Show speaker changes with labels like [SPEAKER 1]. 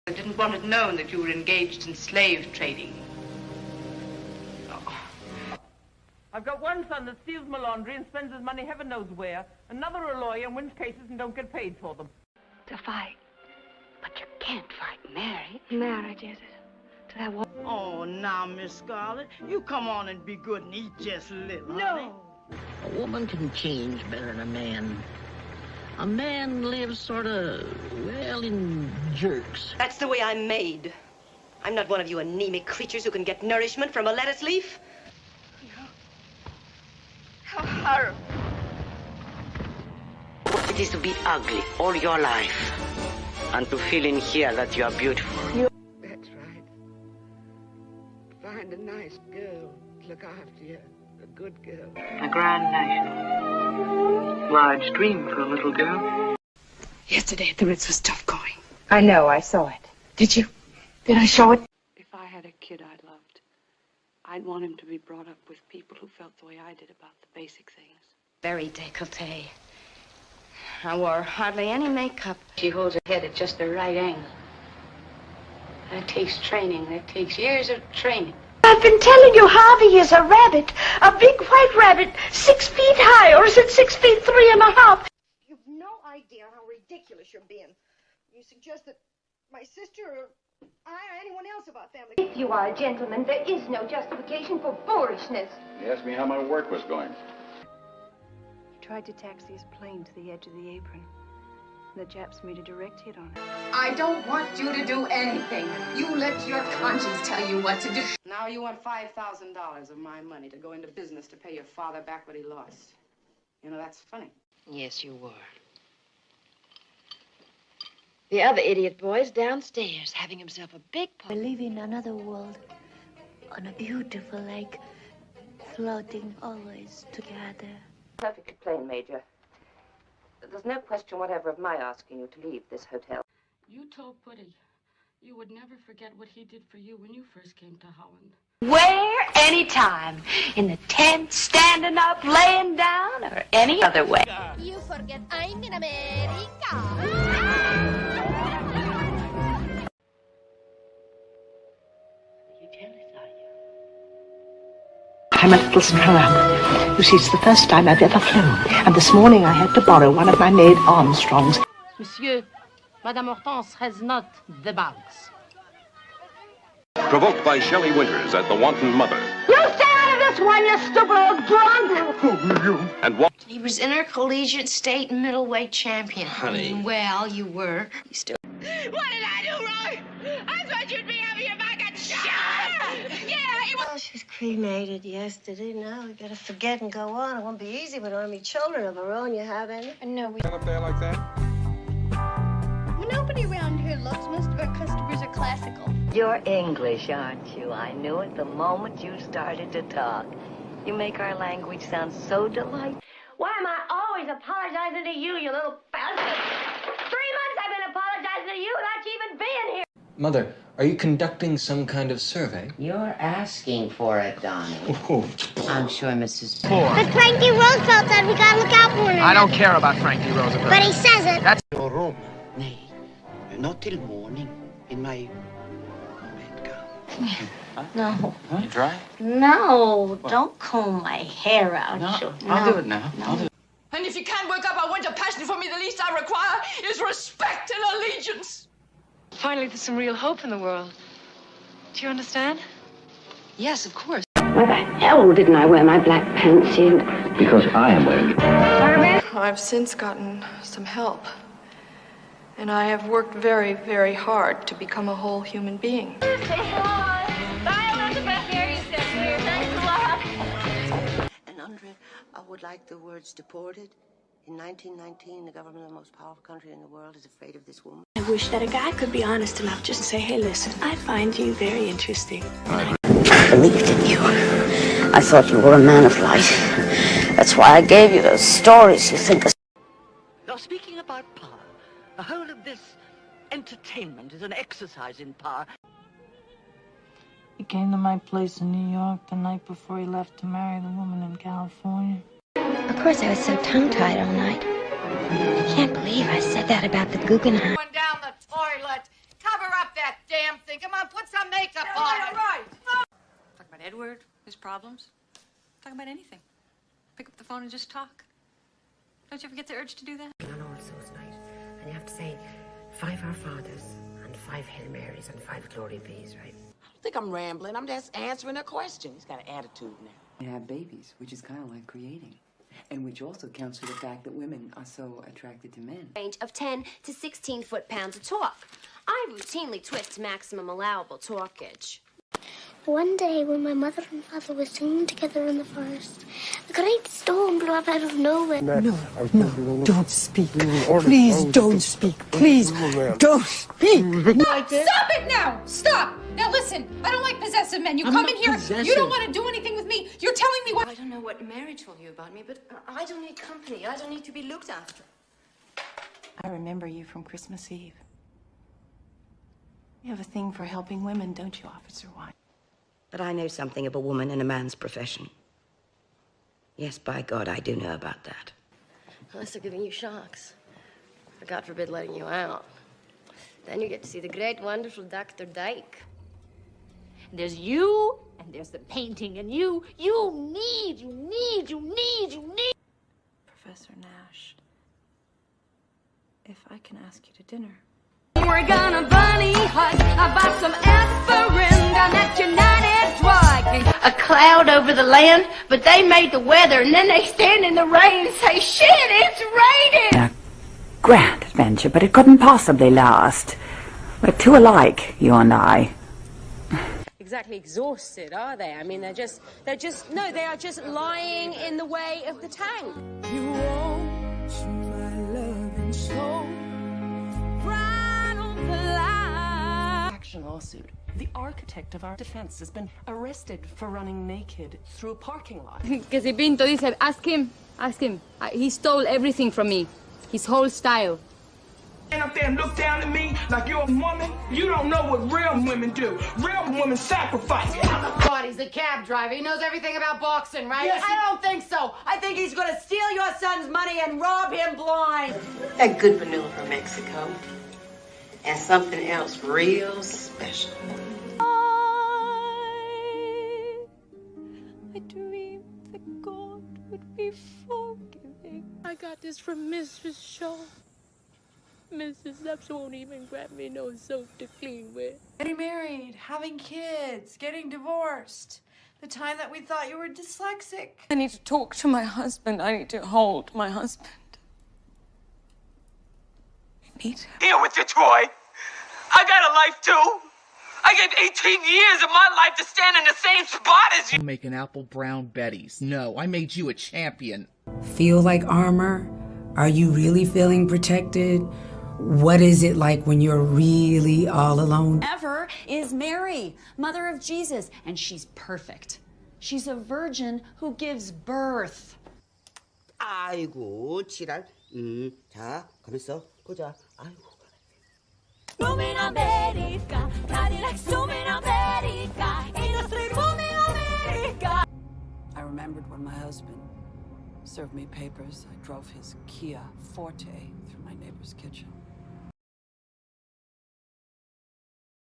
[SPEAKER 1] I didn't want it known that you were engaged in slave trading.
[SPEAKER 2] I've got one son that steals my laundry and spends his money heaven knows where. Another a lawyer and wins cases and don't get paid for them.
[SPEAKER 3] To fight. But you can't fight marriage. Marriage, is it? To that woman.
[SPEAKER 4] Oh, now, Miss Scarlett, you come on and be good and eat just a little, honey.
[SPEAKER 5] A woman can change better than a man. A man lives sort of, well, in jerks.
[SPEAKER 6] That's the way I'm made. I'm not one of you anemic creatures who can get nourishment from a lettuce leaf.
[SPEAKER 3] How horrible.
[SPEAKER 5] It is to be ugly all your life. And to feel in here that you are beautiful.
[SPEAKER 7] That's right. Find a nice girl to look after you. A good girl.
[SPEAKER 8] A Grand National. Large dream for a little girl.
[SPEAKER 3] Yesterday at the Ritz was tough going.
[SPEAKER 1] I know, I saw it.
[SPEAKER 3] Did you? Did I show it?
[SPEAKER 8] If I had a kid I loved, I'd want him to be brought up with people who felt the way I did about the basic things.
[SPEAKER 6] Very décolleté. I wore hardly any makeup.
[SPEAKER 3] She holds her head at just the right angle. That takes training. That takes years of training.
[SPEAKER 9] I've been telling you Harvey is a rabbit. A big white rabbit, 6 feet high, or is it 6 feet 3.5?
[SPEAKER 10] You've no idea how ridiculous you're being. You suggest that my sister or I or anyone else of our family...
[SPEAKER 9] If you are a gentleman, there is no justification for boorishness.
[SPEAKER 11] He asked me how my work was going.
[SPEAKER 8] He tried to taxi his plane to the edge of the apron. The Japs made a direct hit on it.
[SPEAKER 12] I don't want you to do anything. You let your conscience tell you what to do.
[SPEAKER 1] Now you want $5,000 of my money to go into business to pay your father back what he lost. You know, that's funny.
[SPEAKER 5] Yes, you were. The other idiot boy's downstairs having himself a big party.
[SPEAKER 9] I live in another world, on a beautiful lake, floating always together.
[SPEAKER 6] Perfectly plain, Major. There's no question whatever of my asking you to leave this hotel.
[SPEAKER 8] You told Putty you would never forget what he did for you when you first came to Holland.
[SPEAKER 3] Where, anytime. In the tent, standing up, laying down, or any other way.
[SPEAKER 10] You forget I'm in America.
[SPEAKER 13] I'm a little strung up. You see, it's the first time I've ever flown. And this morning I had to borrow one of my maid Armstrongs.
[SPEAKER 14] Monsieur, Madame Hortense has not the bugs.
[SPEAKER 11] Provoked by Shelley Winters as the wanton mother.
[SPEAKER 9] You stay out of this one, you stupid old drunk!
[SPEAKER 11] Who are you? And what?
[SPEAKER 15] He was intercollegiate state and middleweight champion.
[SPEAKER 11] Honey.
[SPEAKER 15] Well, you were. You still...
[SPEAKER 12] What did I do wrong? I thought you'd be having your back at shot. Yeah, it was...
[SPEAKER 16] Well, she was cremated yesterday. Now we gotta forget and go on. It won't be easy with only children of our own. You have any?
[SPEAKER 15] No, we...
[SPEAKER 11] Up there like that?
[SPEAKER 10] Well, nobody around here looks. Most of our customers are classical.
[SPEAKER 5] You're English, aren't you? I knew it the moment you started to talk. You make our language sound so delightful.
[SPEAKER 9] Why am I always apologizing to you, you little bastard? 3 months I've been apologizing to you without you even being here.
[SPEAKER 17] Mother, are you conducting some kind of survey?
[SPEAKER 5] You're asking for it, Donnie. I'm sure Mrs.
[SPEAKER 10] But Frankie Roosevelt said we gotta look out for him.
[SPEAKER 17] I don't care about Frankie Roosevelt.
[SPEAKER 10] But he says it.
[SPEAKER 17] That's
[SPEAKER 13] Your room.
[SPEAKER 5] Nay,
[SPEAKER 13] Not till morning. In my bedgown.
[SPEAKER 5] no.
[SPEAKER 17] You dry?
[SPEAKER 3] No, don't comb my hair out.
[SPEAKER 17] I'll do it now. I'll do it.
[SPEAKER 12] And if you can't work up a winter passion for me, the least I require is respect and allegiance.
[SPEAKER 8] Finally, there's some real hope in the world. Do you understand?
[SPEAKER 5] Yes, of course.
[SPEAKER 3] Why the hell didn't I wear my black pantsuit?
[SPEAKER 11] Because I am wearing it.
[SPEAKER 8] I've since gotten some help. And I have worked very, very hard to become a whole human being.
[SPEAKER 9] Say hi. Bye, Elizabeth. Here you sit here. Thanks a lot.
[SPEAKER 16] And Andre, I would like the words deported. In 1919, the government of the most powerful country in the world is afraid of this woman.
[SPEAKER 18] I wish that a guy could be honest enough just to say, hey, listen, I find you very interesting.
[SPEAKER 5] I believed in you. I thought you were a man of light. That's why I gave you those stories you think are...
[SPEAKER 13] Now, speaking about power, the whole of this entertainment is an exercise in power.
[SPEAKER 2] He came to my place in New York the night before he left to marry the woman in California.
[SPEAKER 9] Of course, I was so tongue-tied all night. I can't believe I said that about the Guggenheim.
[SPEAKER 12] Down the toilet. Cover up that a father.
[SPEAKER 19] Right. Talk about Edward, his problems. Talk about anything. Pick up the phone and just talk. Don't you ever get the urge to do that?
[SPEAKER 16] On All Souls Night, and you have to say 5 Our Fathers and 5 Hail Marys and 5 Glory Bees, right?
[SPEAKER 20] I don't think I'm rambling. I'm just answering a question. He's got an attitude now.
[SPEAKER 21] You have babies, which is kind of like creating. And which also counts for the fact that women are so attracted to men.
[SPEAKER 9] Range of 10 to 16 foot-pounds of torque. I routinely twist to maximum allowable torquage.
[SPEAKER 22] One day when my mother and father were singing together in the forest, a great storm blew up out of nowhere.
[SPEAKER 13] No, don't speak. Please don't speak. Please don't speak.
[SPEAKER 12] Stop it now! Stop! Now listen, I don't like possessive men. You come in here, you don't want to do anything with me. You're telling me what...
[SPEAKER 6] I don't know what Mary told you about me, but I don't need company. I don't need to be looked after.
[SPEAKER 15] I remember you from Christmas Eve. You have a thing for helping women, don't you, Officer White?
[SPEAKER 16] But I know something of a woman in a man's profession. Yes, by God, I do know about that.
[SPEAKER 9] Unless they're giving you shocks. Or God forbid letting you out. Then you get to see the great, wonderful Dr. Dyke.
[SPEAKER 14] There's you, and there's the painting, and you need.
[SPEAKER 8] Professor Nash, if I can ask you to dinner.
[SPEAKER 12] We're gonna bunny hug about some aspirin down at United Drug.
[SPEAKER 3] A cloud over the land, but they made the weather, and then they stand in the rain and say, shit, it's raining!
[SPEAKER 23] A grand adventure, but it couldn't possibly last. We're too alike, you and I.
[SPEAKER 6] Exactly exhausted, are they? I mean, they are just lying in the way of the tank.
[SPEAKER 12] You want my love and soul right on the line.
[SPEAKER 24] Action lawsuit. The architect of our defense has been arrested for running naked through a parking lot.
[SPEAKER 25] Que si Pinto dice, ask him. He stole everything from me. His whole style.
[SPEAKER 4] Stand up there and look down at me like you're a woman. You don't know what real women do. Real women sacrifice.
[SPEAKER 26] God, he's a cab driver. He knows everything about boxing, right?
[SPEAKER 4] Yes,
[SPEAKER 26] I don't think so. I think he's gonna steal your son's money and rob him blind.
[SPEAKER 16] A good vanilla from Mexico. And something else real special.
[SPEAKER 25] I dreamed that God would be forgiving. I got this from Mistress Shaw. Mrs. Stubbs won't even grab me no soap to clean with.
[SPEAKER 27] Getting married, having kids, getting divorced. The time that we thought you were dyslexic.
[SPEAKER 25] I need to talk to my husband. I need to hold my husband. I need him.
[SPEAKER 4] Deal with you, Troy. I got a life, too. I gave 18 years of my life to stand in the same spot as you.
[SPEAKER 28] Making apple brown Bettys. No, I made you a champion.
[SPEAKER 29] Feel like armor? Are you really feeling protected? What is it like when you're really all alone?
[SPEAKER 30] Ever is Mary, mother of Jesus, and she's perfect. She's a virgin who gives birth.
[SPEAKER 16] 아이고, 지랄. 자, 가만있어. 보자. 아이고.
[SPEAKER 12] Zooming America, Cadillac zooming America, industry booming America.
[SPEAKER 31] I remembered when my husband served me papers. I drove his Kia Forte through my neighbor's kitchen.